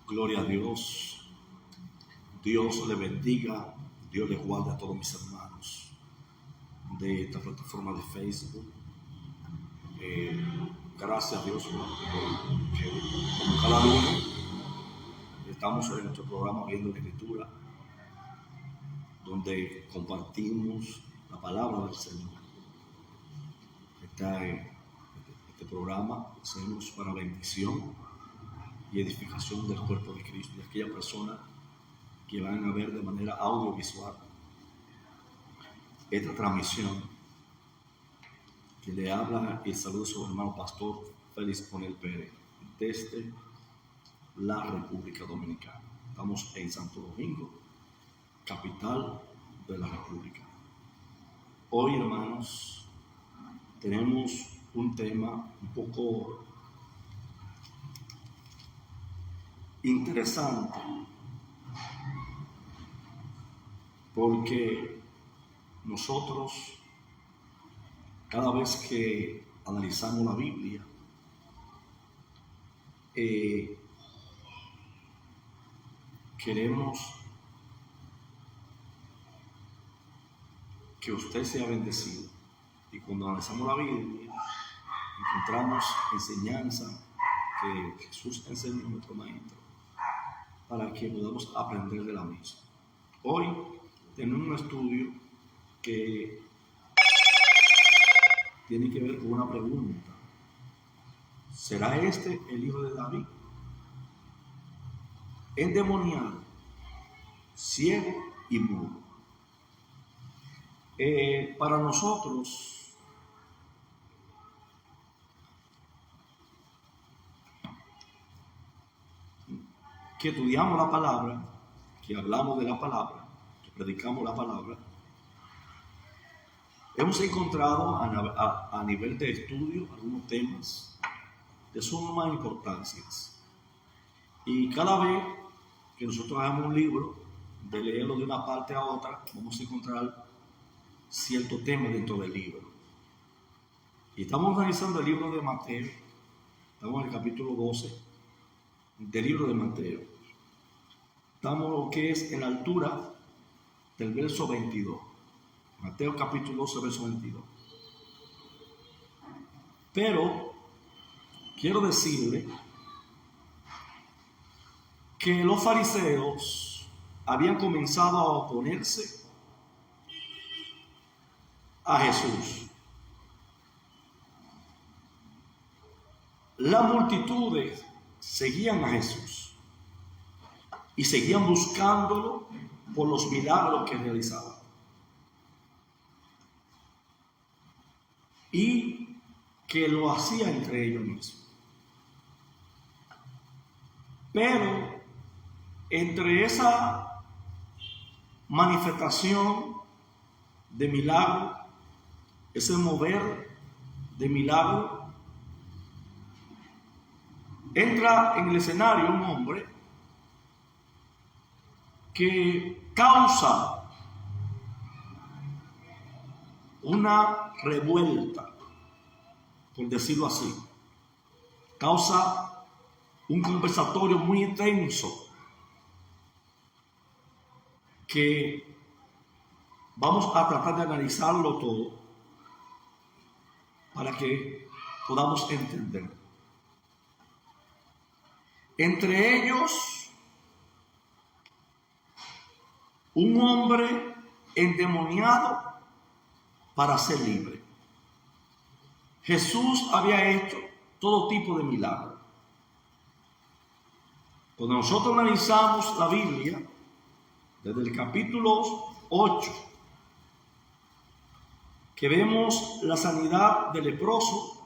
Gloria a Dios. Dios le bendiga. Dios le guarde a todos mis hermanos de esta plataforma de Facebook. Gracias a Dios por que como cada lunes estamos en nuestro programa Viendo la Escritura, donde compartimos la palabra del Señor. Este programa hacemos para bendición y edificación del cuerpo de Cristo, de aquellas personas que van a ver de manera audiovisual esta transmisión. Que le habla y saluda a su hermano pastor Félix Ponel Pérez desde la República Dominicana. Estamos en Santo Domingo, capital de la República. Hoy, hermanos, tenemos un tema un poco interesante, porque nosotros, cada vez que analizamos la Biblia, queremos que usted sea bendecido. Y cuando analizamos la Biblia, encontramos enseñanza que Jesús enseñó a nuestro Maestro para que podamos aprender de la misma. Hoy tenemos un estudio que tiene que ver con una pregunta: ¿será este el hijo de David? Endemoniado, ciego y mudo. Para nosotros, que estudiamos la palabra, que hablamos de la palabra, que predicamos la palabra, hemos encontrado a nivel de estudio algunos temas de suma importancia. Y cada vez que nosotros hagamos un libro, de leerlo de una parte a otra, vamos a encontrar cierto tema dentro del libro. Y estamos analizando el libro de Mateo. Estamos en el capítulo 12 del libro de Mateo. Estamos lo que es en la altura del verso 22. Mateo capítulo 12, verso 22. Pero quiero decirle que los fariseos habían comenzado a oponerse a Jesús. Las multitudes seguían a Jesús y seguían buscándolo por los milagros que realizaba. Y que lo hacía entre ellos mismos. Pero entre esa manifestación de milagro, ese mover de milagro, entra en el escenario un hombre que causa una revuelta, por decirlo así. Causa un conversatorio muy intenso que vamos a tratar de analizarlo todo para que podamos entender. Entre ellos, un hombre endemoniado para ser libre. Jesús había hecho todo tipo de milagros. Cuando nosotros analizamos la Biblia, desde el capítulo 8, que vemos la sanidad del leproso,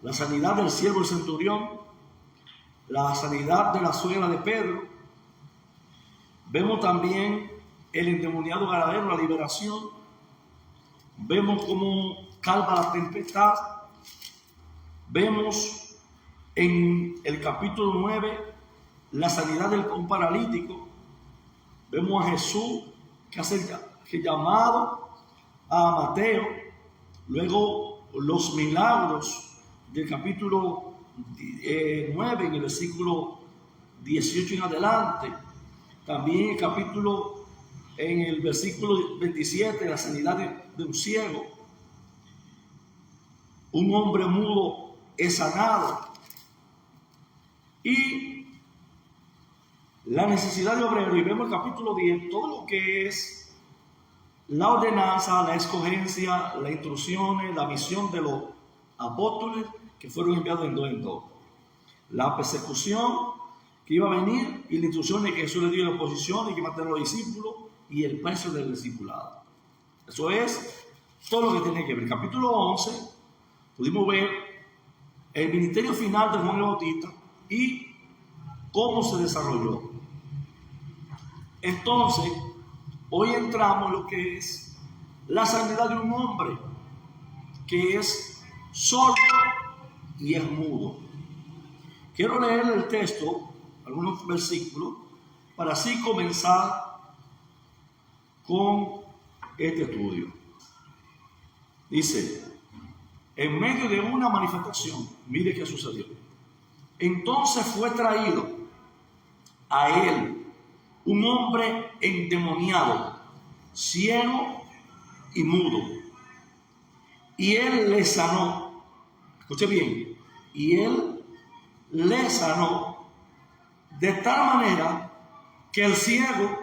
la sanidad del siervo del centurión, la sanidad de la suegra de Pedro, vemos también el endemoniado gadareno, la liberación, vemos cómo calma la tempestad, vemos en el capítulo 9 la sanidad del paralítico, vemos a Jesús que hace el llamado a Mateo, luego los milagros del capítulo 9 en el versículo 18 en adelante. También en el versículo 27, la sanidad de un ciego. Un hombre mudo es sanado. Y la necesidad de obrero. Y vemos el capítulo 10, todo lo que es la ordenanza, la escogencia, las instrucciones, la misión de los apóstoles que fueron enviados en dos. La persecución que iba a venir y la instrucción de que Jesús le dio la oposición y que matar a los discípulos y el precio del discipulado. Eso es todo lo que tiene que ver. Capítulo 11, pudimos ver el ministerio final de Juan el Bautista y cómo se desarrolló. Entonces, hoy entramos en lo que es la sanidad de un hombre que es sordo y es mudo. Quiero leer el texto, algunos versículos, para así comenzar con este estudio. Dice, en medio de una manifestación, mire qué sucedió. Entonces fue traído a él un hombre endemoniado, ciego y mudo. Y él le sanó. Escuche bien. Y él le sanó de tal manera que el ciego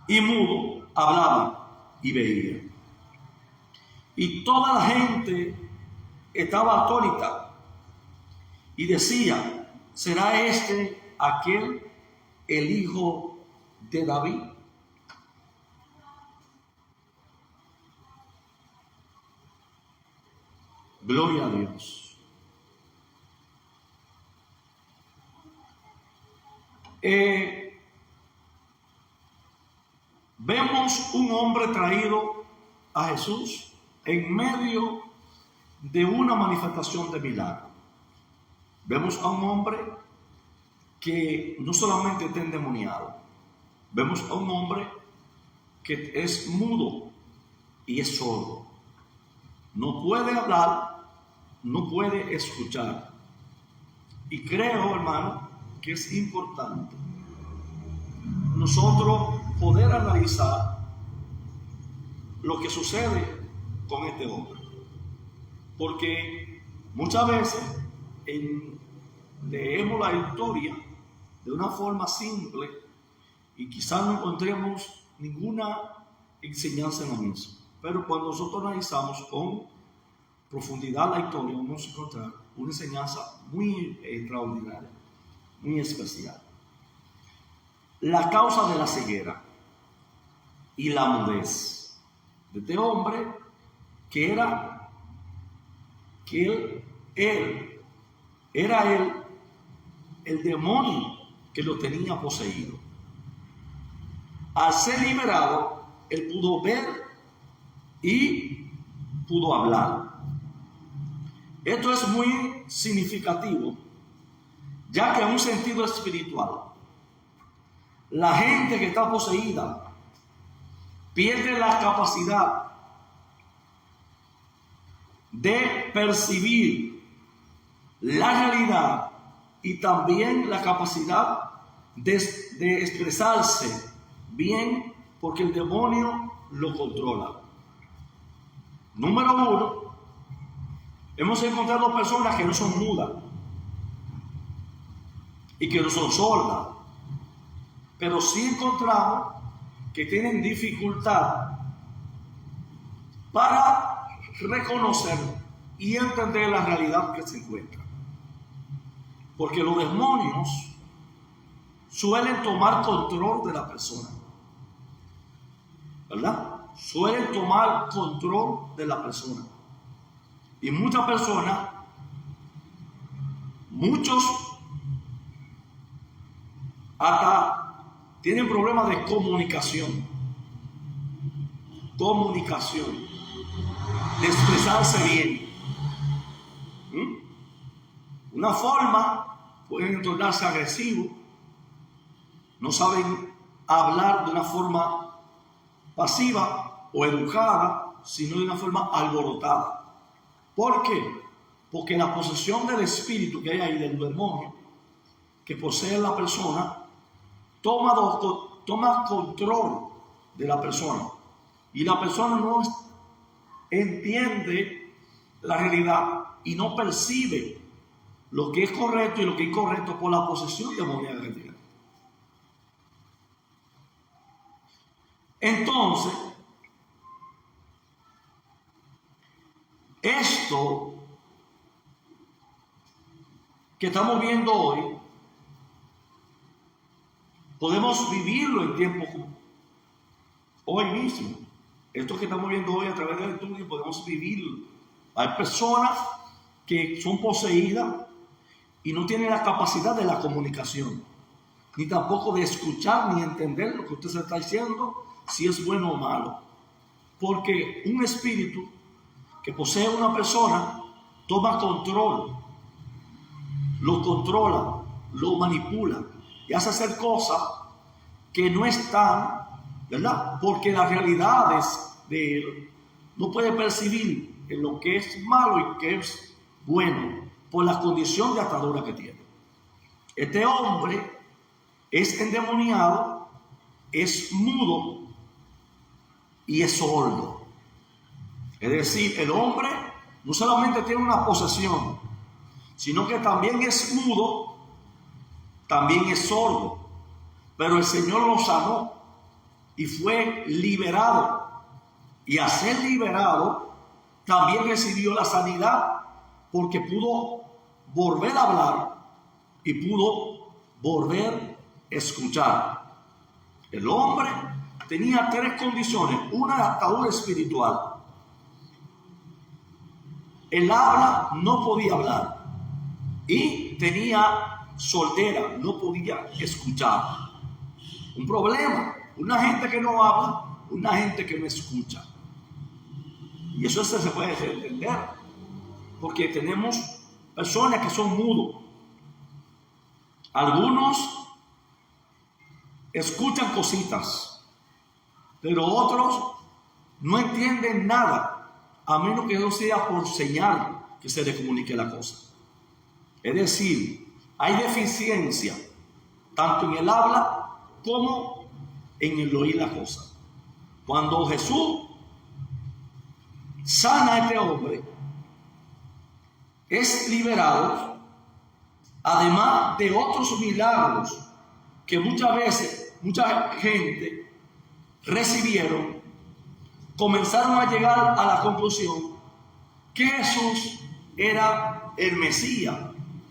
y mudo hablaba y veía. Y toda la gente estaba atónita y decía, ¿será este aquel el hijo de David? Gloria a Dios. Vemos un hombre traído a Jesús en medio de una manifestación de milagro. Vemos a un hombre que no solamente está endemoniado, vemos a un hombre que es mudo y es sordo. No puede hablar, no puede escuchar. Y creo, hermano, que es importante nosotros poder analizar lo que sucede con este hombre. Porque muchas veces leemos la historia de una forma simple y quizás no encontremos ninguna enseñanza en la misma. Pero cuando nosotros analizamos con profundidad la historia, vamos a encontrar una enseñanza muy extraordinaria, muy especial. La causa de la ceguera y la mudez de este hombre que era el demonio que lo tenía poseído. Al ser liberado, él pudo ver y pudo hablar. Esto es muy significativo, ya que en un sentido espiritual, la gente que está poseída pierde la capacidad de percibir la realidad y también la capacidad de expresarse bien, porque el demonio lo controla. Número uno, hemos encontrado personas que no son mudas y que no son sordas, pero sí encontramos que tienen dificultad para reconocer y entender la realidad que se encuentra. Porque los demonios suelen tomar control de la persona, ¿verdad? Suelen tomar control de la persona. Y muchas personas, muchos hasta tienen problemas de comunicación, de expresarse bien. Una forma, pueden tornarse agresivos, no saben hablar de una forma pasiva o educada, sino de una forma alborotada. ¿Por qué? Porque la posesión del espíritu que hay ahí, del demonio, que posee la persona, toma control de la persona. Y la persona no entiende la realidad y no percibe lo que es correcto y lo que es incorrecto por la posesión demoníaca que tiene. Entonces, esto que estamos viendo hoy, podemos vivirlo en tiempo hoy mismo. Esto que estamos viendo hoy a través del estudio, podemos vivirlo. Hay personas que son poseídas y no tienen la capacidad de la comunicación, ni tampoco de escuchar ni entender lo que usted se está diciendo, si es bueno o malo. Porque un espíritu que posee una persona toma control, lo controla, lo manipula y hace hacer cosas que no están, ¿verdad? Porque las realidades de él no puede percibir en lo que es malo y que es bueno por la condición de atadura que tiene. Este hombre es endemoniado, es mudo y es sordo. Es decir, el hombre no solamente tiene una posesión, sino que también es mudo, también es sordo. Pero el Señor lo sanó y fue liberado. Y al ser liberado, también recibió la sanidad, porque pudo volver a hablar y pudo volver a escuchar. El hombre tenía tres condiciones: una atadura espiritual. El habla, no podía hablar, y tenía sordera, no podía escuchar. Un problema, una gente que no habla, una gente que no escucha. Y eso se puede entender, porque tenemos personas que son mudos. Algunos escuchan cositas, pero otros no entienden nada, a menos que no sea por señal que se le comunique la cosa. Es decir, hay deficiencia tanto en el habla como en el oír la cosa. Cuando Jesús sana a este hombre, es liberado, además de otros milagros que muchas veces mucha gente recibieron, comenzaron a llegar a la conclusión que Jesús era el Mesías.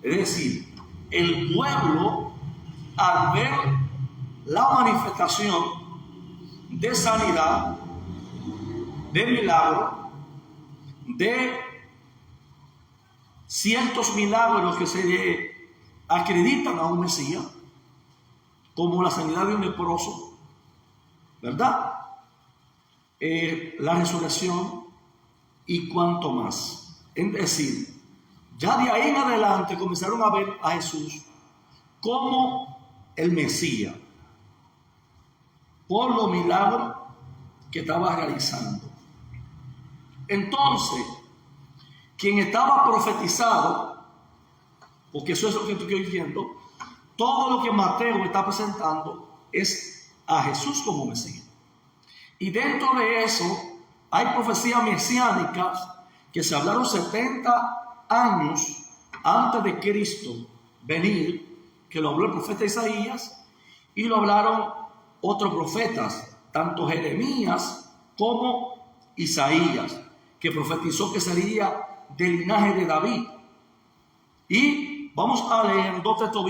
Es decir, el pueblo, al ver la manifestación de sanidad, de milagro, de ciertos milagros que se le acreditan a un Mesías, como la sanidad de un leproso, ¿verdad? La resurrección y cuanto más. Es decir, ya de ahí en adelante comenzaron a ver a Jesús como el Mesías, por los milagros que estaba realizando. Entonces, quien estaba profetizado, porque eso es lo que estoy diciendo, todo lo que Mateo está presentando es a Jesús como Mesías. Y dentro de eso hay profecías mesiánicas que se hablaron 70 años antes de Cristo venir, que lo habló el profeta Isaías y lo hablaron otros profetas, tanto Jeremías como Isaías, que profetizó que sería del linaje de David. Y vamos a leer dos textos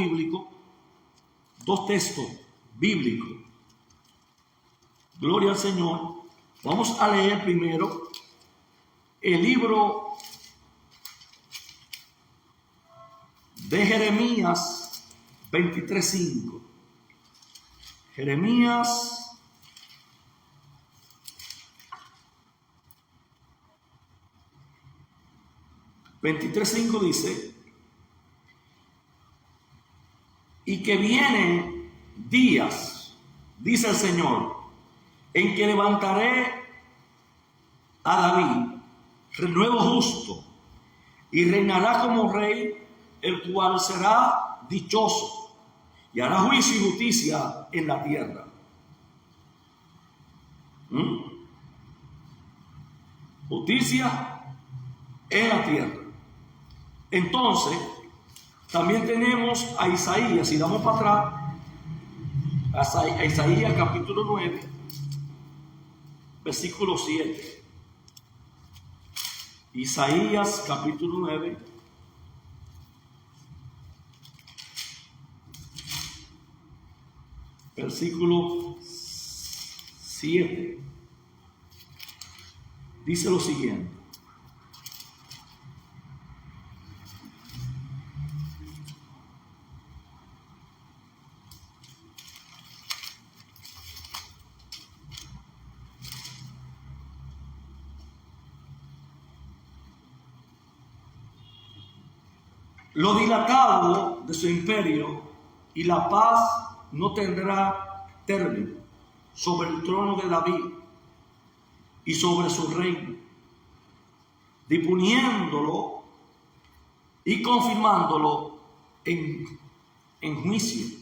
bíblicos. Gloria al Señor. Vamos a leer primero el libro de Jeremías 23:5. Jeremías 23:5 dice: y que vienen días, dice el Señor, en que levantaré a David renuevo justo, y reinará como rey, el cual será dichoso y hará juicio y justicia en la tierra. Justicia en la tierra. Entonces, también tenemos a Isaías, si damos para atrás, a Isaías capítulo 9, versículo 7. Isaías capítulo 9, versículo 7. Dice lo siguiente: lo dilatado de su imperio y la paz no tendrá término sobre el trono de David y sobre su reino, disponiéndolo y confirmándolo en juicio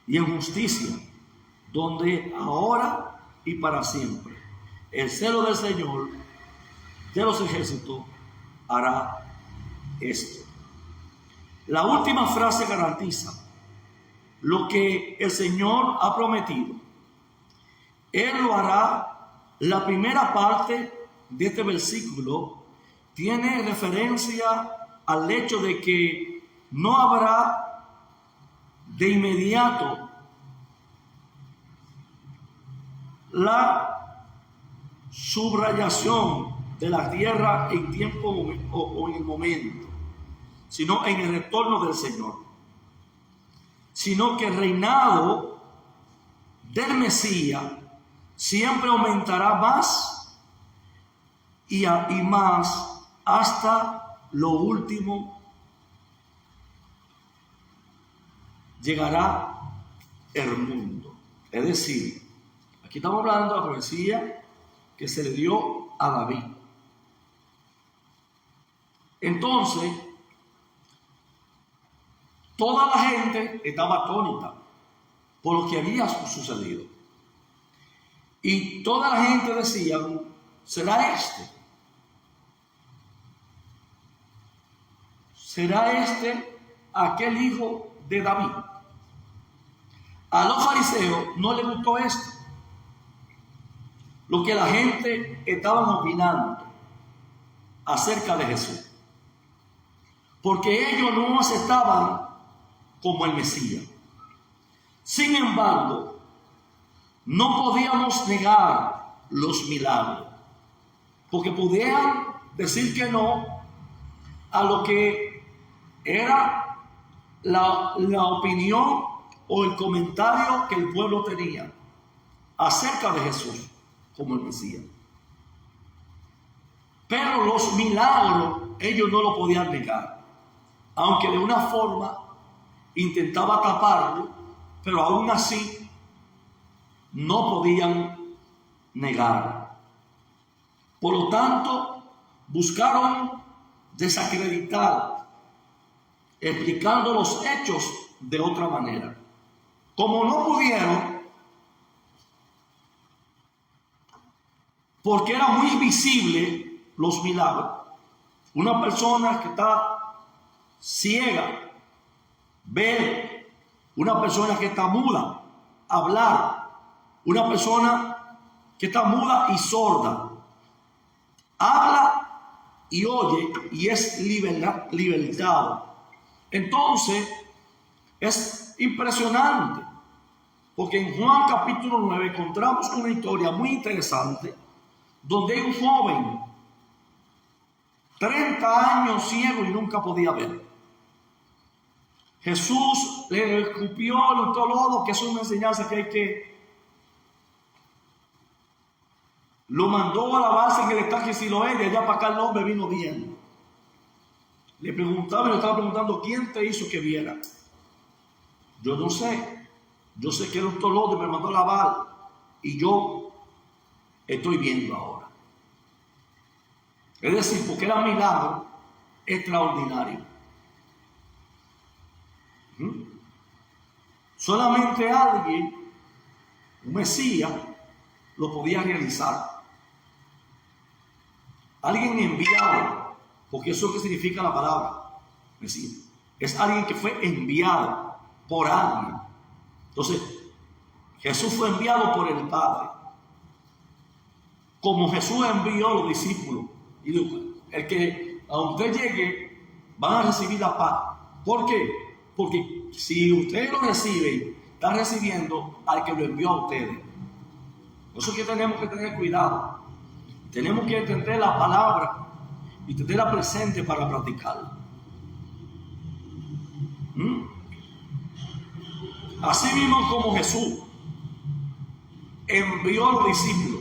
y en justicia, donde ahora y para siempre el celo del Señor de los ejércitos hará esto. La última frase garantiza lo que el Señor ha prometido. Él lo hará. La primera parte de este versículo tiene referencia al hecho de que no habrá de inmediato la subrayación de la tierra en tiempo o en el momento, sino en el retorno del Señor, sino que el reinado del Mesías siempre aumentará más y más hasta lo último. Llegará el mundo. Es decir, aquí estamos hablando de la profecía que se le dio a David. Entonces, toda la gente estaba atónita por lo que había sucedido. Y toda la gente decía: ¿será este? ¿Será este aquel hijo de David? A los fariseos no les gustó esto, lo que la gente estaba opinando acerca de Jesús, porque ellos no lo aceptaban como el Mesías. Sin embargo, no podíamos negar los milagros, porque podían decir que no a lo que era la opinión o el comentario que el pueblo tenía acerca de Jesús como el Mesías. Pero los milagros ellos no lo podían negar, aunque de una forma intentaba taparlo, pero aún así no podían negar. Por lo tanto, buscaron desacreditar, explicando los hechos de otra manera. Como no pudieron, porque era muy visible los milagros. Una persona que está ciega, ver; una persona que está muda, hablar; una persona que está muda y sorda, habla y oye y es libertado. Entonces es impresionante, porque en Juan capítulo 9 encontramos una historia muy interesante, donde hay un joven 30 años ciego y nunca podía ver. Jesús le escupió el lodo, que es una enseñanza que hay que... Lo mandó a la base en el estanque Siloé, de allá para acá el hombre vino bien. Le estaba preguntando: ¿quién te hizo que viera? Yo no sé. Yo sé que era un tolodo y me mandó a lavar, y yo estoy viendo ahora. Es decir, porque era milagro extraordinario. Solamente alguien, un Mesías, lo podía realizar. Alguien enviado, porque eso es lo que significa la palabra Mesías. Es alguien que fue enviado por alguien. Entonces, Jesús fue enviado por el Padre. Como Jesús envió a los discípulos. Y dijo, el que a usted llegue, van a recibir la paz. ¿Por qué? Porque si ustedes lo reciben, están recibiendo al que lo envió a ustedes. Por eso es que tenemos que tener cuidado. Tenemos que entender la palabra y tenerla presente para practicarla. Así mismo como Jesús envió a los discípulos,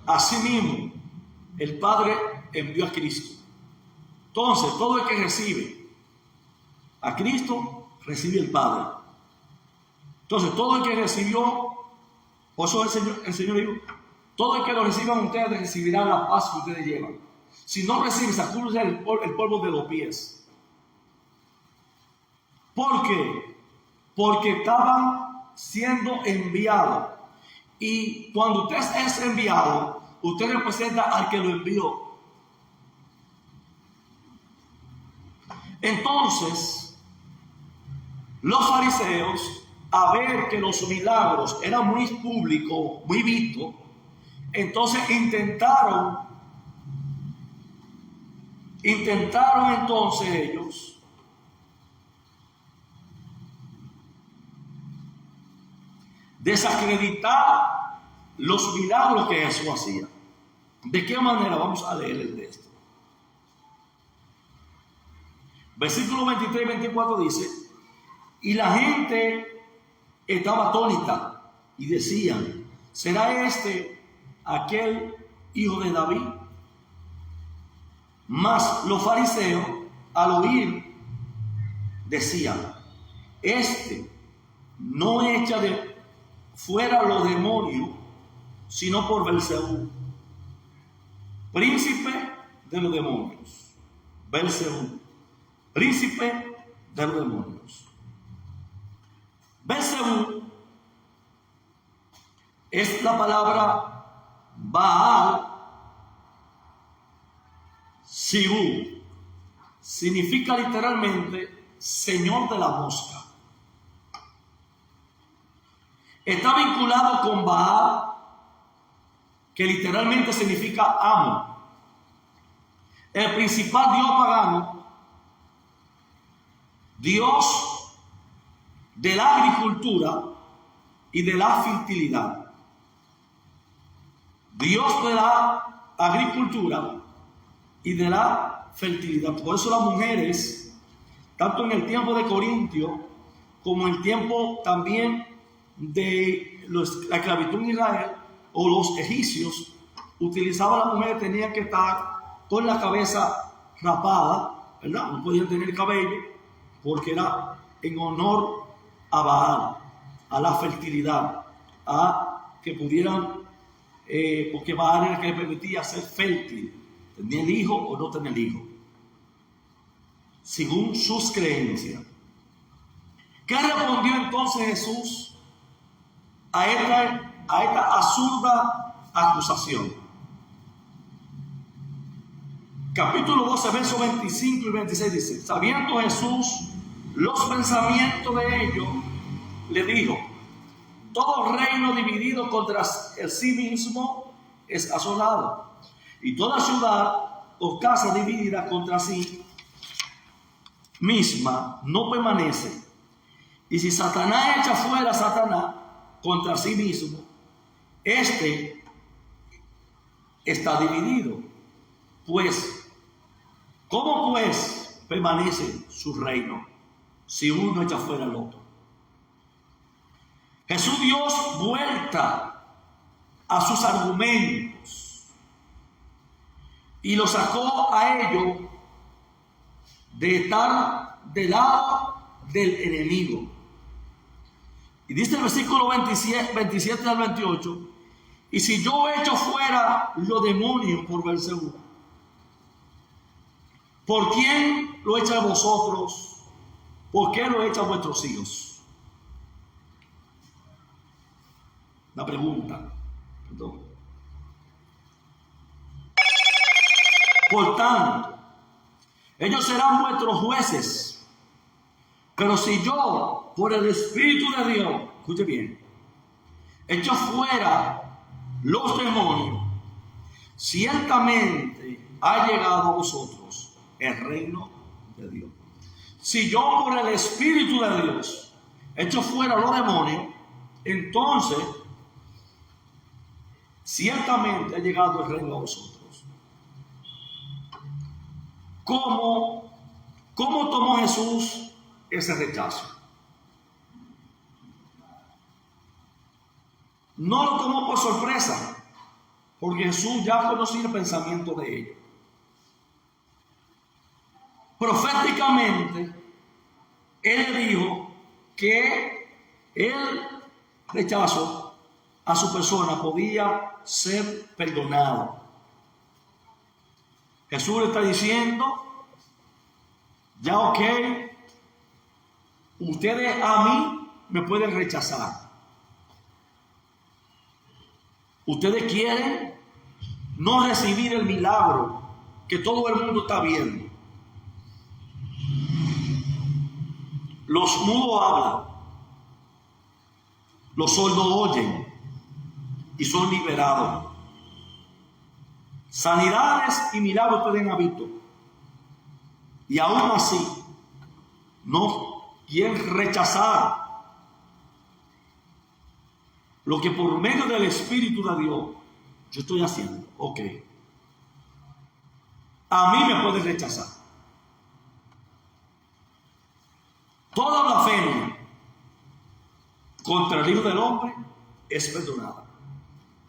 así mismo el Padre envió a Cristo. Entonces, todo el que recibe a Cristo, recibe el Padre. Entonces, todo el que recibió, por eso el Señor dijo, todo el que lo reciban ustedes recibirá la paz que ustedes llevan. Si no reciben, sacúdense el polvo de los pies. ¿Por qué? Porque estaban siendo enviados. Y cuando usted es enviado, usted representa al que lo envió. Entonces, los fariseos, a ver que los milagros eran muy públicos, muy vistos, entonces intentaron entonces ellos desacreditar los milagros que Jesús hacía. ¿De qué manera? Vamos a leer el texto. Versículo 23 y 24 dice: y la gente estaba atónita y decían: ¿será este aquel hijo de David? Mas los fariseos, al oír, decían: este no echa de fuera los demonios, sino por Belzebú, príncipe de los demonios. Belzebú, príncipe de los demonios. Belzebú es la palabra Baal Zebú. Significa literalmente señor de la mosca. Está vinculado con Baal, que literalmente significa amo. El principal dios pagano, dios de la agricultura y de la fertilidad. Dios de la agricultura y de la fertilidad. Por eso las mujeres, tanto en el tiempo de Corintio como en el tiempo también de la esclavitud en Israel o los egipcios, utilizaban a las mujeres, tenían que estar con la cabeza rapada, ¿verdad? No podían tener cabello porque era en honor a Baal, a la fertilidad, a que pudieran, porque Baal era el que le permitía ser fértil, tener el hijo o no tener el hijo, según sus creencias. ¿Qué respondió entonces Jesús a esta absurda acusación? Capítulo 12, versos 25 y 26 dice: sabiendo Jesús los pensamientos de ellos, le dijo: todo reino dividido contra sí mismo es asolado, y toda ciudad o casa dividida contra sí misma no permanece. Y si Satanás echa fuera a Satanás contra sí mismo, este está dividido. Pues, ¿cómo pues permanece su reino si uno echa fuera al otro? Jesús dio vuelta a sus argumentos y lo sacó a ellos de estar del lado del enemigo. Y dice el versículo 27 al 28: Y si yo echo fuera los demonios por Beelzebú, ¿por quién lo echa a vosotros? ¿Por qué lo echa a vuestros hijos? La pregunta. Perdón. Por tanto, ellos serán vuestros jueces. Pero si yo, por el Espíritu de Dios, escuche bien, echo fuera los demonios, ciertamente ha llegado a vosotros el reino de Dios. Si yo, por el Espíritu de Dios, echo fuera los demonios, entonces ciertamente ha llegado el reino a vosotros. ¿Cómo tomó Jesús ese rechazo? No lo tomó por sorpresa, porque Jesús ya conocía el pensamiento de ellos. Proféticamente, Él dijo que el rechazo a su persona podía ser perdonado. Jesús le está diciendo, ya ok, ustedes a mí me pueden rechazar. Ustedes quieren no recibir el milagro que todo el mundo está viendo. Los mudos hablan, los sordos oyen y son liberados. Sanidades y milagros ustedes han visto. Y aún así, no quieren rechazar lo que por medio del Espíritu de Dios yo estoy haciendo. Ok. A mí me pueden rechazar. Toda blasfemia contra el Hijo del Hombre es perdonada.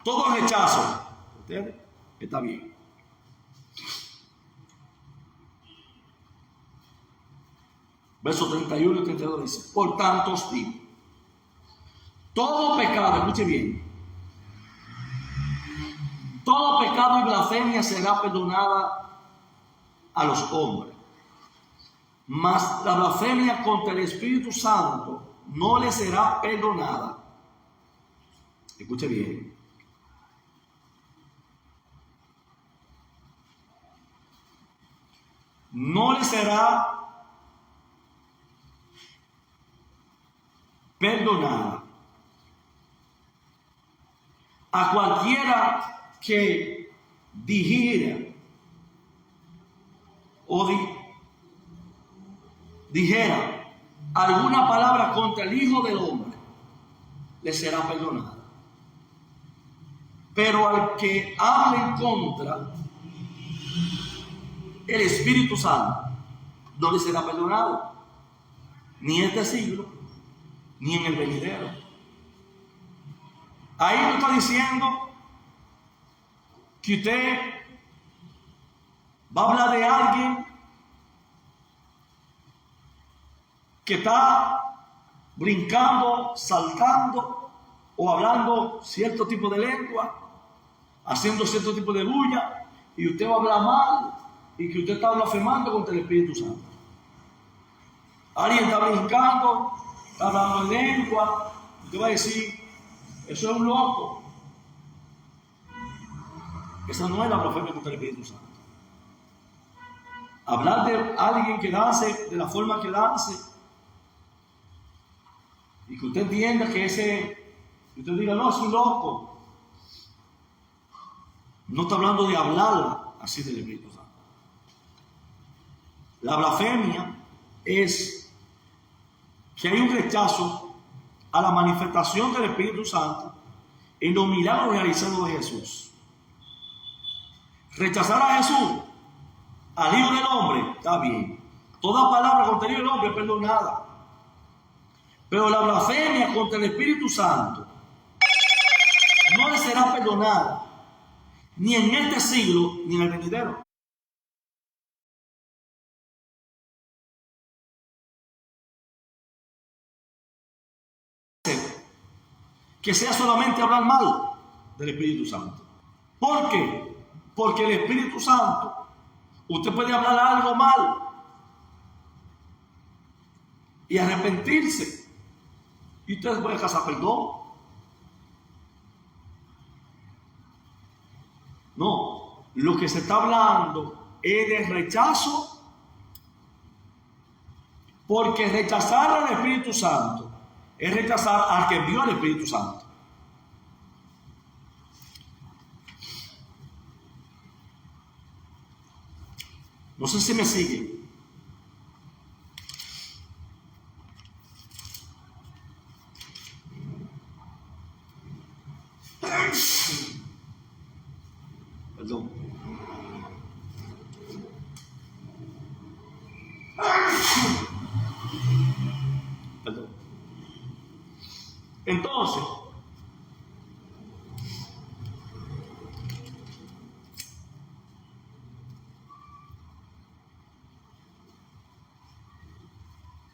Todo rechazo, ¿entiendes? Está bien. Versos 31 y 32 dice, por tanto os digo, todo pecado, escuche bien, todo pecado y blasfemia será perdonada a los hombres, mas la blasfemia contra el Espíritu Santo no le será perdonada. Escuche bien. No le será perdonada a cualquiera que dijera o dijera alguna palabra contra el Hijo del Hombre, le será perdonada. Pero al que hable en contra el Espíritu Santo, no le será perdonado, ni en este siglo, ni en el venidero. Ahí no está diciendo que usted va a hablar de alguien que está brincando, saltando o hablando cierto tipo de lengua, haciendo cierto tipo de bulla, y usted va a hablar mal y que usted está blasfemando contra el Espíritu Santo. Alguien está brincando, está hablando en lengua, usted va a decir, eso es un loco. Esa no es la blasfemia contra el Espíritu Santo. Hablar de alguien que lance de la forma que lance y que usted entienda que usted diga, no, es un loco. No está hablando de hablar así del Espíritu Santo. La blasfemia es que hay un rechazo a la manifestación del Espíritu Santo en los milagros realizados de Jesús. Rechazar a Jesús, al Hijo del Hombre, está bien. Toda palabra contra el Hijo del Hombre es perdonada. Pero la blasfemia contra el Espíritu Santo no le será perdonada ni en este siglo ni en el venidero. Que sea solamente hablar mal, del Espíritu Santo. ¿Por qué? Porque el Espíritu Santo, usted puede hablar algo mal y arrepentirse, y usted puede alcanzar perdón. No, lo que se está hablando es de rechazo, porque rechazar al Espíritu Santo es rechazar al que envió al Espíritu Santo. No sé si me siguen. Perdón. Perdón. Entonces,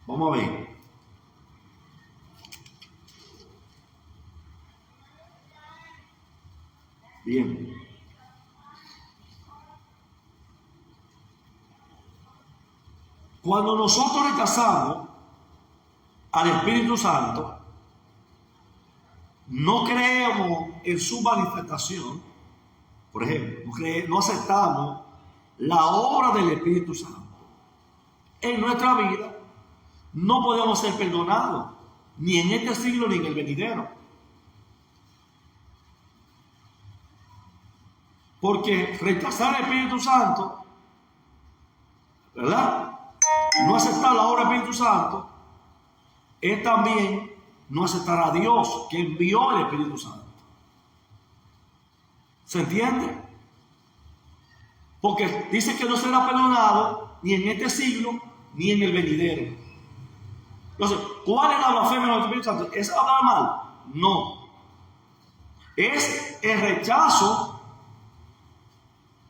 vamos a ver. Bien. Cuando nosotros rechazamos al Espíritu Santo, no creemos en su manifestación. Por ejemplo, no aceptamos la obra del Espíritu Santo en nuestra vida, no podemos ser perdonados, ni en este siglo ni en el venidero. Porque rechazar el Espíritu Santo, ¿verdad? No aceptar la obra del Espíritu Santo es también no aceptar a Dios que envió el Espíritu Santo. ¿Se entiende? Porque dice que no será perdonado ni en este siglo ni en el venidero. Entonces, ¿cuál es la blasfemia del Espíritu Santo? ¿Es hablar mal? No. Es el rechazo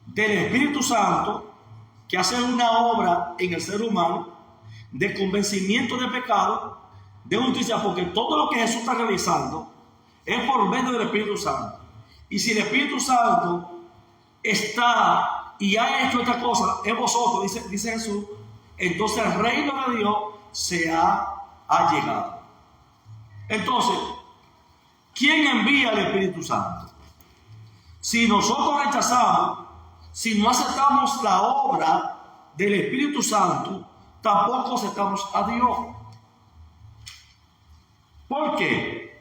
del Espíritu Santo que hace una obra en el ser humano de convencimiento de pecado, de justicia, porque todo lo que Jesús está realizando es por medio del Espíritu Santo. Y si el Espíritu Santo está y ha hecho esta cosa en vosotros, dice Jesús, entonces el reino de Dios se ha llegado. Entonces, ¿quién envía al Espíritu Santo? Si nosotros rechazamos, si no aceptamos la obra del Espíritu Santo, tampoco aceptamos a Dios. ¿Por qué?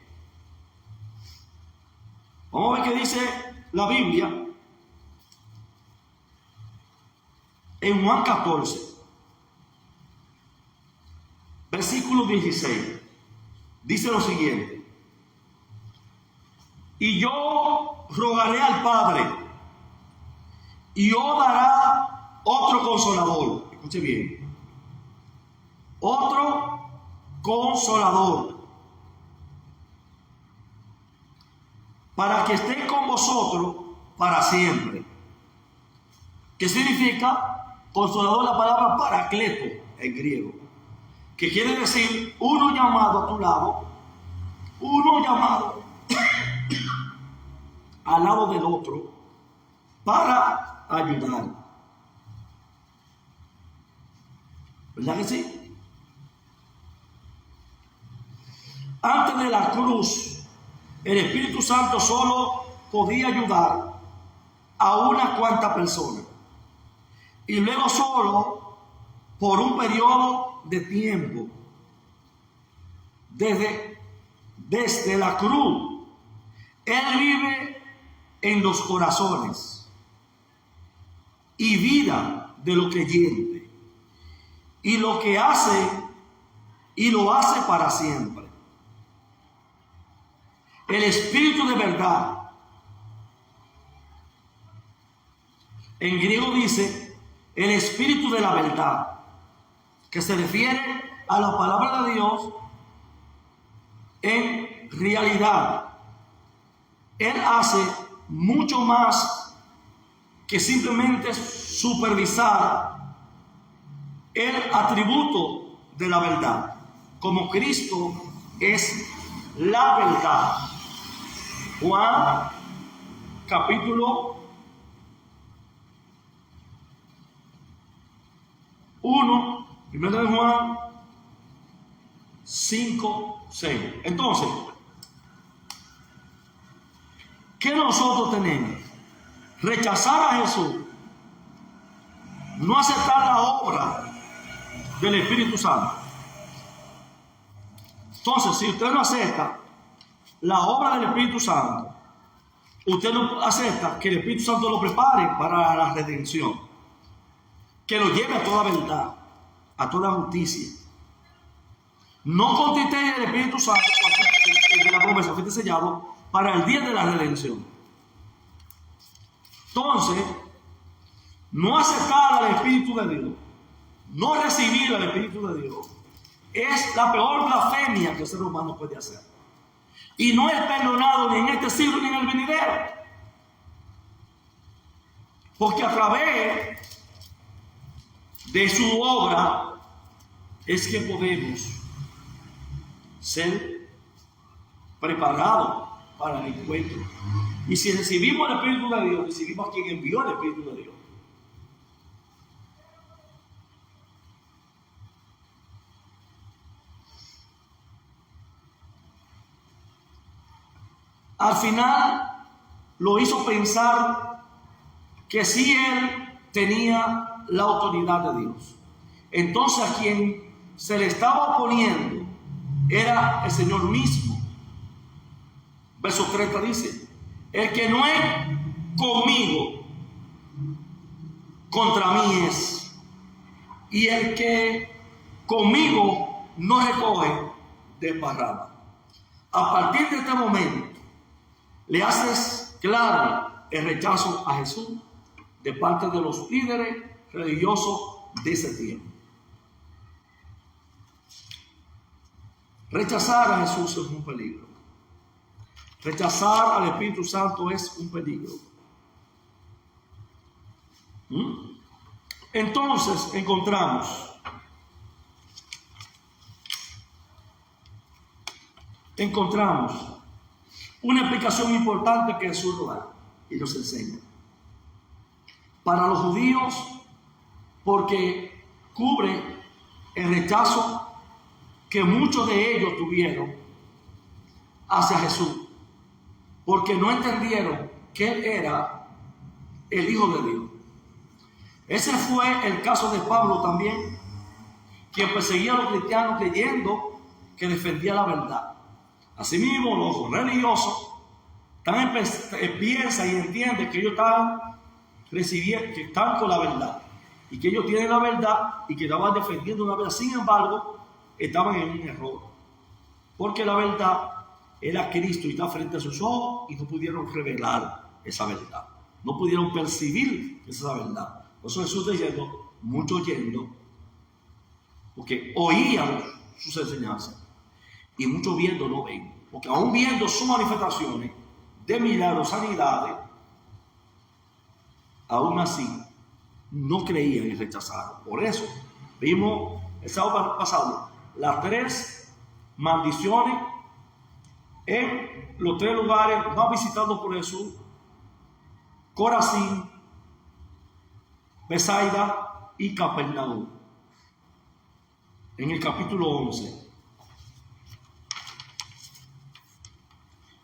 Vamos a ver qué dice la Biblia en Juan 14, versículo 16. Dice lo siguiente: y yo rogaré al Padre, y os dará otro consolador. Escuche bien. Otro consolador, para que esté con vosotros para siempre. ¿Qué significa consolador? La palabra paracleto en griego, que quiere decir uno llamado a tu lado, uno llamado al lado del otro para ayudar. ¿Verdad que sí? Antes de la cruz, el Espíritu Santo solo podía ayudar a unas cuantas personas, y luego solo por un periodo de tiempo. Desde la cruz, Él vive en los corazones y vida de los creyentes, y lo que hace, y lo hace para siempre. El Espíritu de verdad, en griego dice el Espíritu de la verdad, que se refiere a la palabra de Dios en realidad. Él hace mucho más que simplemente supervisar el atributo de la verdad, como Cristo es la verdad. Juan capítulo 1, 1 de Juan 5, 6. Entonces, ¿qué nosotros tenemos? Rechazar a Jesús, no aceptar la obra del Espíritu Santo. Entonces, si usted no acepta la obra del Espíritu Santo, usted no acepta que el Espíritu Santo lo prepare para la redención, que lo lleve a toda verdad, a toda justicia. No constituye el Espíritu Santo de la promesa, fuiste sellado para el día de la redención. Entonces, no aceptar al Espíritu de Dios, no recibir al Espíritu de Dios, es la peor blasfemia que el ser humano puede hacer. Y no es perdonado ni en este siglo ni en el venidero. Porque a través de su obra es que podemos ser preparados para el encuentro. Y si recibimos el Espíritu de Dios, recibimos a quien envió el Espíritu de Dios. Al final lo hizo pensar que sí él tenía la autoridad de Dios. Entonces a quien se le estaba oponiendo era el Señor mismo. Verso 30 dice: el que no es conmigo, contra mí es. Y el que conmigo no recoge, desparrama. A partir de este momento, le haces claro el rechazo a Jesús de parte de los líderes religiosos de ese tiempo. Rechazar a Jesús es un peligro. Rechazar al Espíritu Santo es un peligro. Entonces encontramos una explicación importante que Jesús nos da y nos enseña. Para los judíos, porque cubre el rechazo que muchos de ellos tuvieron hacia Jesús, porque no entendieron que Él era el Hijo de Dios. Ese fue el caso de Pablo también, quien perseguía a los cristianos creyendo que defendía la verdad. Asimismo, los religiosos también piensan y entienden que ellos están recibiendo, que están con la verdad y que ellos tienen la verdad y que estaban defendiendo una verdad. Sin embargo, estaban en un error, porque la verdad era Cristo y está frente a sus ojos y no pudieron revelar esa verdad, no pudieron percibir esa verdad. Por eso Jesús diciendo, muchos oyendo, porque oían sus enseñanzas, y muchos viendo no ven, porque aún viendo sus manifestaciones de milagros, sanidades, aún así no creían y rechazaron. Por eso vimos el sábado pasado las 3 maldiciones en los 3 lugares más visitados por Jesús: Corazín, Betsaida y Capernaum, en el capítulo 11.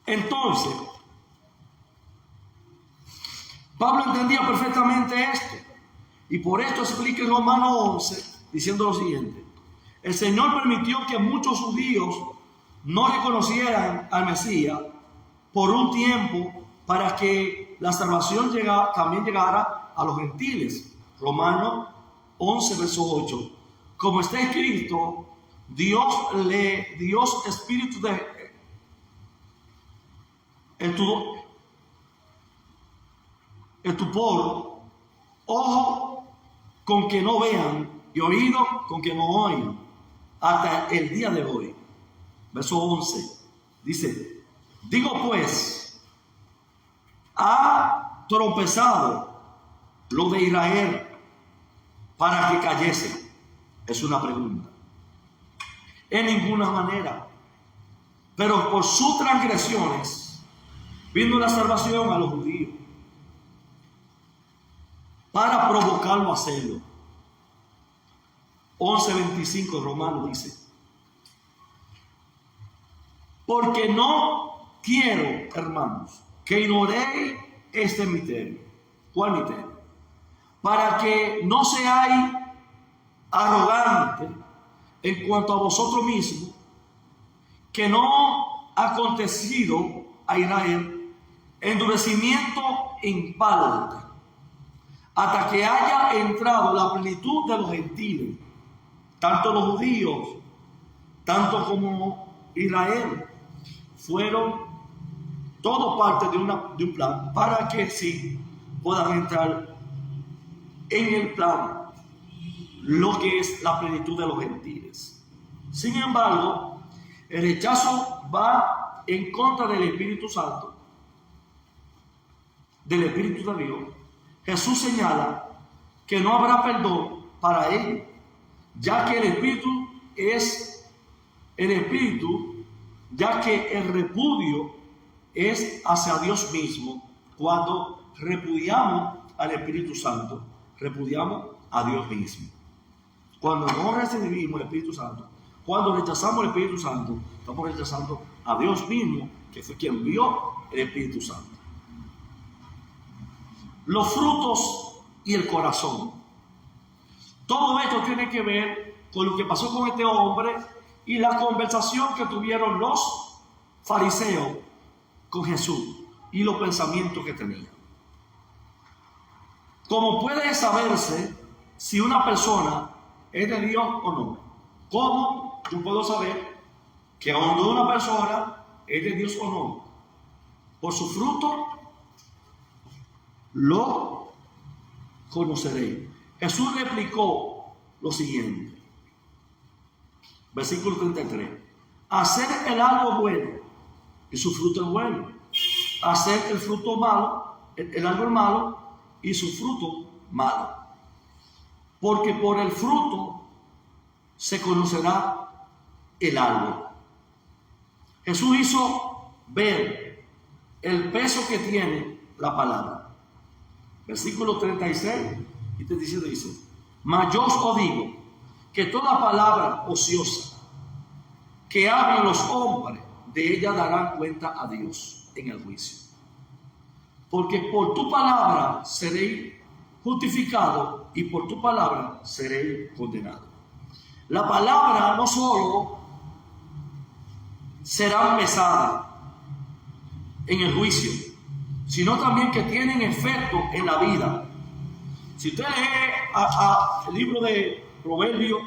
Entonces, Pablo entendía perfectamente esto, y por esto explica en Romanos 11 diciendo lo siguiente: el Señor permitió que muchos judíos no reconocieran al Mesías por un tiempo para que la salvación también llegara a los gentiles. Romanos 11 verso 8. Como está escrito, Dios espíritu de estupor, ojo con que no vean y oído con que no oigan, hasta el día de hoy. Verso 11 dice: digo pues, ha tropezado lo de Israel para que cayese. Es una pregunta. En ninguna manera. Pero por sus transgresiones Vino la salvación a los judíos para provocarlo a hacerlo. 11:25 Romanos dice: porque no quiero, hermanos, que ignoréis este misterio. ¿Cuál misterio? Para que no seáis arrogantes en cuanto a vosotros mismos, que no ha acontecido a Israel endurecimiento en parte, hasta que haya entrado la plenitud de los gentiles, tanto los judíos, tanto como Israel, fueron todo parte de un plan, para que sí puedan entrar en el plan, lo que es la plenitud de los gentiles. Sin embargo, el rechazo va en contra del Espíritu Santo, del Espíritu de Dios. Jesús señala que no habrá perdón para ellos, ya que el repudio es hacia Dios mismo. Cuando repudiamos al Espíritu Santo, repudiamos a Dios mismo. Cuando no recibimos el Espíritu Santo, cuando rechazamos el Espíritu Santo, estamos rechazando a Dios mismo, que fue quien envió el Espíritu Santo. Los frutos y el corazón. Todo esto tiene que ver con lo que pasó con este hombre y la conversación que tuvieron los fariseos con Jesús y los pensamientos que tenían. ¿Cómo puede saberse si una persona es de Dios o no? ¿Cómo yo puedo saber que aun una persona es de Dios o no? Por su fruto lo conoceréis. Jesús replicó lo siguiente, versículo 33: hacer el árbol bueno y su fruto es bueno, hacer el fruto malo, el árbol malo y su fruto malo, porque por el fruto se conocerá el árbol. Jesús hizo ver el peso que tiene la palabra. Versículo 36 y 37 dice: mas yo os digo que toda palabra ociosa que hablen los hombres, de ella darán cuenta a Dios en el juicio. Porque por tu palabra seréis justificados y por tu palabra seréis condenados. La palabra no solo será pesada en el juicio, sino también que tienen efecto en la vida. Si usted lee el libro de Proverbios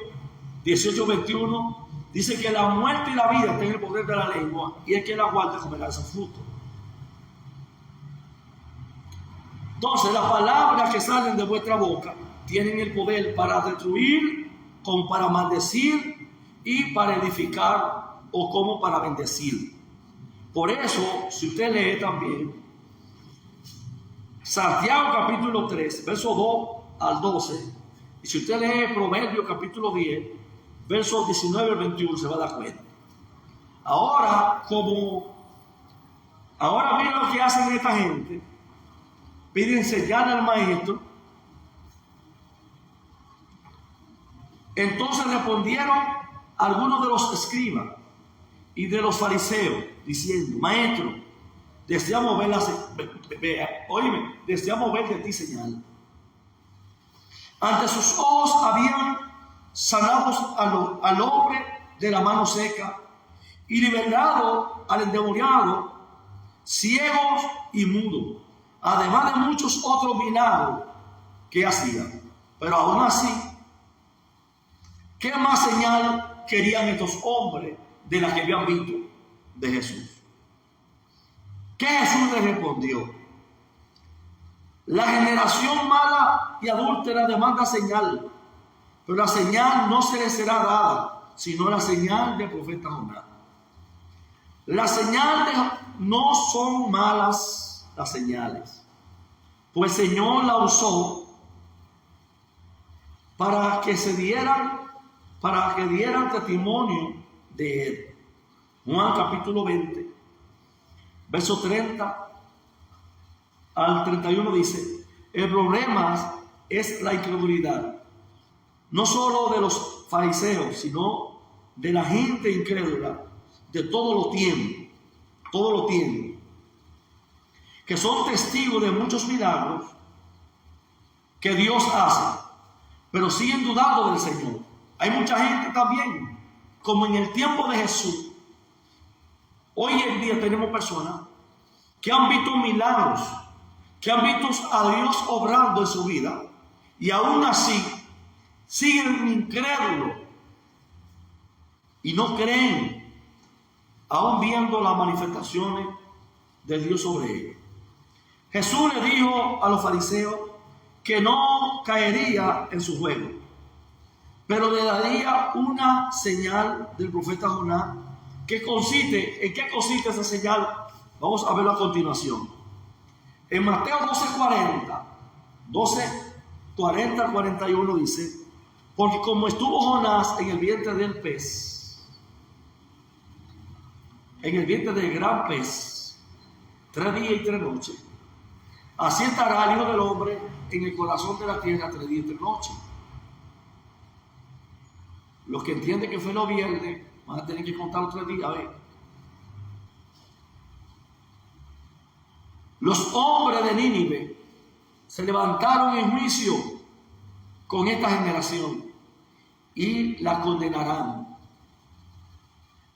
18:21, dice que la muerte y la vida están en el poder de la lengua, y el que la guarda comerá ese fruto. Entonces, las palabras que salen de vuestra boca tienen el poder para destruir, como para maldecir, y para edificar, o como para bendecir. Por eso, si usted lee también Santiago capítulo 3, versos 2 al 12, y si usted lee Proverbios capítulo 10, versos 19 al 21, se va a dar cuenta. Ahora miren lo que hacen esta gente. Piden sellar al maestro. Entonces respondieron algunos de los escribas y de los fariseos, diciendo: maestro, deseamos ver de ti señal. Ante sus ojos habían sanado al hombre de la mano seca y liberado al endemoniado, ciegos y mudos, además de muchos otros milagros que hacían. Pero aún así, ¿qué más señal querían estos hombres de las que habían visto de Jesús? ¿Qué Jesús les respondió? La generación mala y adúltera demanda señal, pero la señal no se les será dada, sino la señal del profeta Jonás. Las señales no son malas, las señales, pues el Señor la usó para que dieran testimonio de él. Juan capítulo 20, verso 30 al 31 dice, el problema es la incredulidad, no solo de los fariseos, sino de la gente incrédula de todos los tiempos, que son testigos de muchos milagros que Dios hace, pero siguen dudando del Señor. Hay mucha gente también, como en el tiempo de Jesús. Hoy en día tenemos personas que han visto milagros, que han visto a Dios obrando en su vida, y aún así siguen incrédulos y no creen, aún viendo las manifestaciones de Dios sobre ellos. Jesús le dijo a los fariseos que no caería en su juego, pero le daría una señal del profeta Jonás. ¿En qué consiste esa señal? Vamos a verlo a continuación. En Mateo 12:40 al 41 dice, porque como estuvo Jonás en el vientre del pez, en el vientre del gran pez, 3 días y 3 noches, así estará el Hijo del Hombre en el corazón de la tierra 3 días y 3 noches. Los que entienden que fue los viernes van a tener que contar los 3 días. A ver. Los hombres de Nínive se levantaron en juicio con esta generación y la condenarán.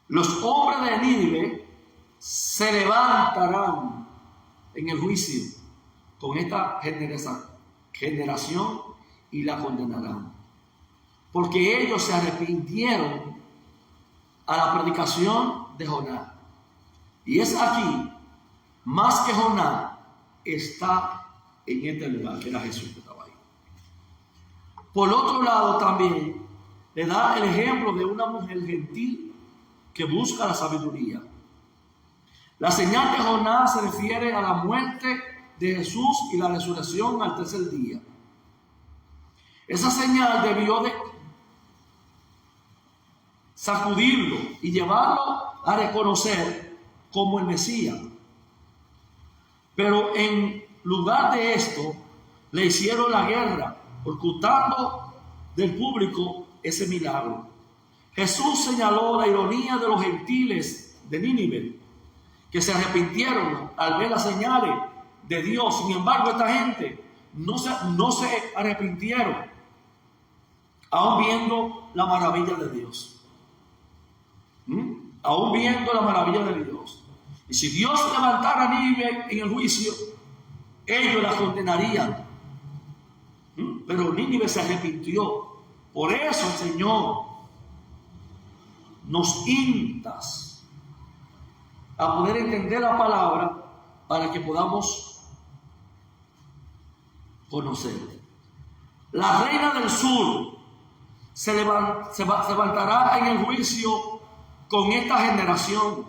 Los hombres de Nínive se levantarán en el juicio con esta generación y la condenarán, porque ellos se arrepintieron a la predicación de Jonás. Y es aquí, más que Jonás, está en este lugar, que era Jesús que estaba ahí. Por otro lado, también le da el ejemplo de una mujer gentil que busca la sabiduría. La señal de Jonás se refiere a la muerte de Jesús y la resurrección al 3er día. Esa señal debió de sacudirlo y llevarlo a reconocer como el Mesías. Pero en lugar de esto, le hicieron la guerra, ocultando del público ese milagro. Jesús señaló la ironía de los gentiles de Nínive, que se arrepintieron al ver las señales de Dios. Sin embargo, esta gente no se arrepintieron, aún viendo la maravilla de Dios. Aún viendo la maravilla de Dios. Y si Dios levantara a Nínive en el juicio, ellos la condenarían. Pero Nínive se arrepintió. Por eso el Señor nos insta a poder entender la palabra para que podamos conocerla. La reina del sur se levantará en el juicio con esta generación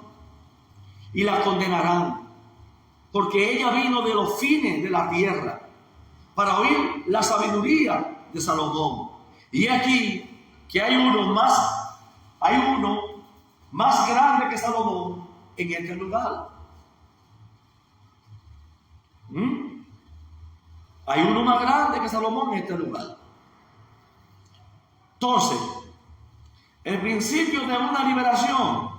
y la condenarán, porque ella vino de los fines de la tierra para oír la sabiduría de Salomón. Y aquí que hay uno más grande que Salomón en este lugar. Hay uno más grande que Salomón en este lugar. Entonces, el principio de una liberación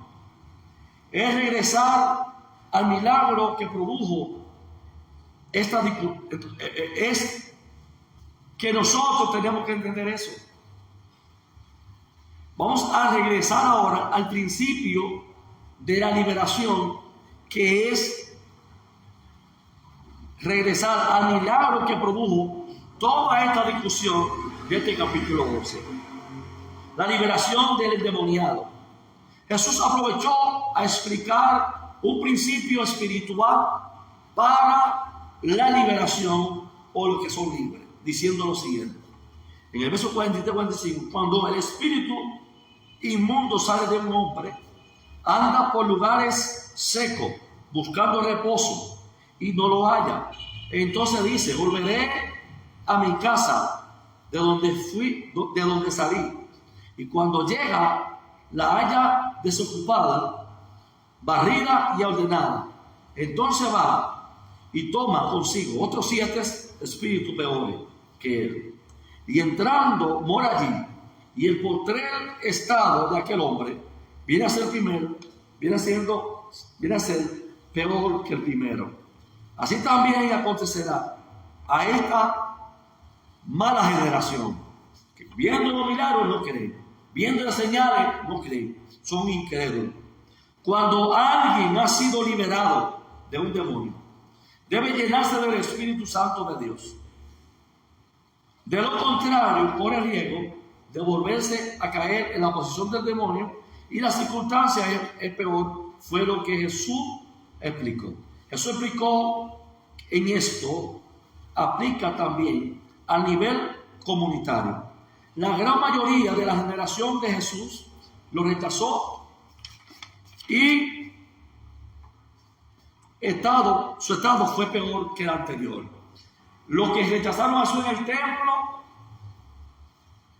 es regresar al milagro que produjo esta disputa. Es que nosotros tenemos que entender eso. Vamos a regresar ahora al principio de la liberación, que es regresar al milagro que produjo toda esta discusión de este capítulo 11. La liberación del endemoniado. Jesús aprovechó a explicar un principio espiritual para la liberación o los que son libres, diciendo lo siguiente. En el verso 43-45, cuando el espíritu inmundo sale de un hombre, anda por lugares secos, buscando reposo, y no lo halla. Entonces dice, volveré a mi casa, de donde salí. Y cuando llega, la halla desocupada, barrida y ordenada. Entonces va y toma consigo otros 7 espíritus peores que él. Y entrando mora allí, y el postrer estado de aquel hombre viene a ser primero, viene a ser peor que el primero. Así también acontecerá a esta mala generación, que viendo los milagros no creen, viendo las señales no creen, son incrédulos. Cuando alguien ha sido liberado de un demonio, debe llenarse del Espíritu Santo de Dios. De lo contrario, corre riesgo de volverse a caer en la posición del demonio, y la circunstancia es peor. Fue lo que Jesús explicó. Jesús explicó en esto, aplica también a nivel comunitario. La gran mayoría de la generación de Jesús lo rechazó y su estado fue peor que el anterior. Los que rechazaron a Jesús en el templo,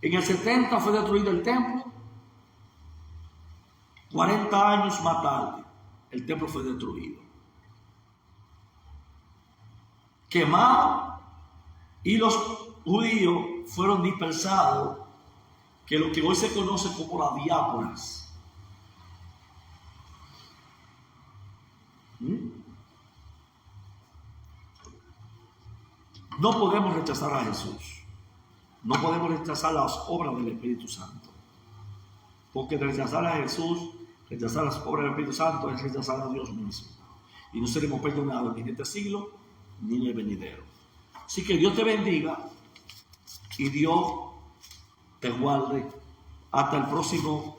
en el 70 fue destruido el templo. 40 años más tarde, el templo fue destruido, quemado, y los judíos fueron dispersados, que lo que hoy se conoce como las diásporas. No podemos rechazar a Jesús, no podemos rechazar las obras del Espíritu Santo, porque rechazar a Jesús, rechazar las obras del Espíritu Santo, es rechazar a Dios mismo, y no seremos perdonados ni en este siglo ni en el venidero. Así que Dios te bendiga y Dios te guarde hasta el próximo